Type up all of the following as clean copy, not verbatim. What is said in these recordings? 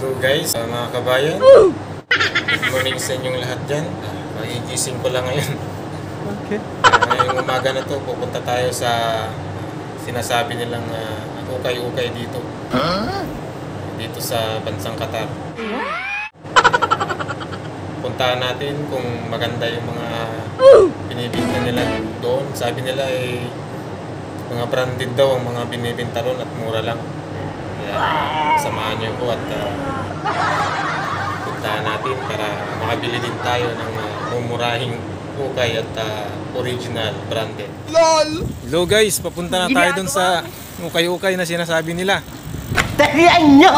So guys, mga kabayan, good morning sa inyong lahat dyan. Magigising ko lang ngayon. Okay. Ngayong umaga na to, pupunta tayo sa sinasabi nilang ukay-ukay dito. Dito sa bansang Qatar. Puntahan natin kung maganda yung mga binibinta nila doon. Sabi nila ay mga branded daw ang mga binibinta doon at mura lang. Kaya samahan niyo ko at puntahan natin para makabili din tayo ng mumurahing ukay at original branded. LOL! Hello guys, papunta na tayo doon sa ukay-ukay na sinasabi nila. Tahiyan nyo!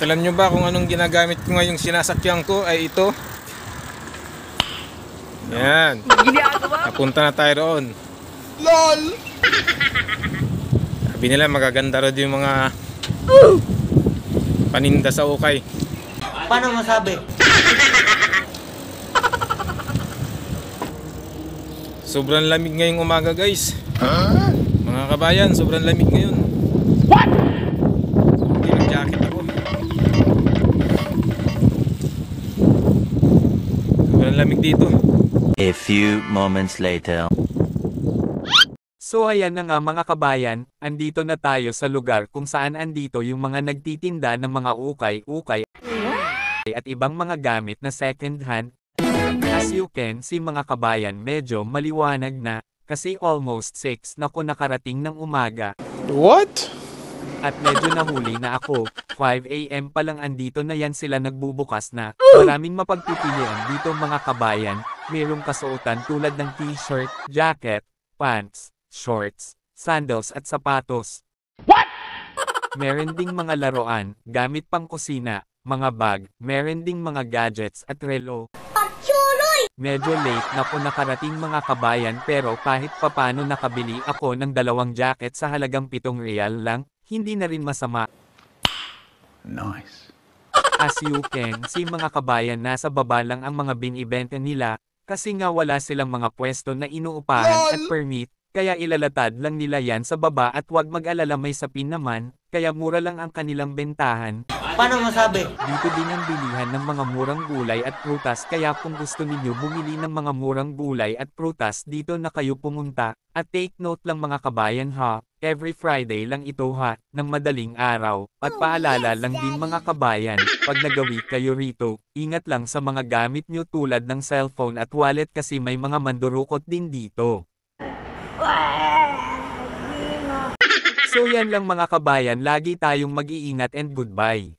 Alam nyo ba kung anong ginagamit ko ngayong sinasakyan ko ay ito? Yan. Napunta na tayo roon. LOL! Sabi nila magaganda rin yung mga paninda sa ukay. Paano masabi? Sobrang lamig ngayong umaga guys. Mga kabayan, sobrang lamig ngayon. What? Hindi nag-jacket ako. Sobrang lamig dito. A few moments later. So ayan na nga mga kabayan, andito na tayo sa lugar kung saan andito yung mga nagtitinda ng mga ukay-ukay at ibang mga gamit na second hand. As you can see mga kabayan, medyo maliwanag na kasi almost 6 na ko nakarating ng umaga. What? At medyo nahuli na ako, 5 AM pa lang andito na yan sila nagbubukas na. Maraming mapagpipilian dito mga kabayan, mayroong kasuotan tulad ng t-shirt, jacket, pants, shorts, sandals at sapatos. What? Meron ding mga laruan, gamit pang kusina, mga bag, meron ding mga gadgets at relo. Medyo late na po nakarating mga kabayan pero kahit papano nakabili ako ng 2 jacket sa halagang 7 real lang, hindi na rin masama. Nice. As you can see mga kabayan, nasa baba lang ang mga binibenta nila, kasi nga wala silang mga pwesto na inuupahan at permit. Kaya ilalatad lang nila yan sa baba at wag mag-alala may sapin naman, kaya mura lang ang kanilang bentahan. Paano masabi? Dito din ang bilihan ng mga murang gulay at prutas, kaya kung gusto ninyo bumili ng mga murang gulay at prutas dito na kayo pumunta. At take note lang mga kabayan ha, every Friday lang ito ha, ng madaling araw. At paalala lang din mga kabayan, pag nagawi kayo rito, ingat lang sa mga gamit nyo tulad ng cellphone at wallet kasi may mga mandurukot din dito. So yan lang mga kabayan, lagi tayong mag-iingat and goodbye.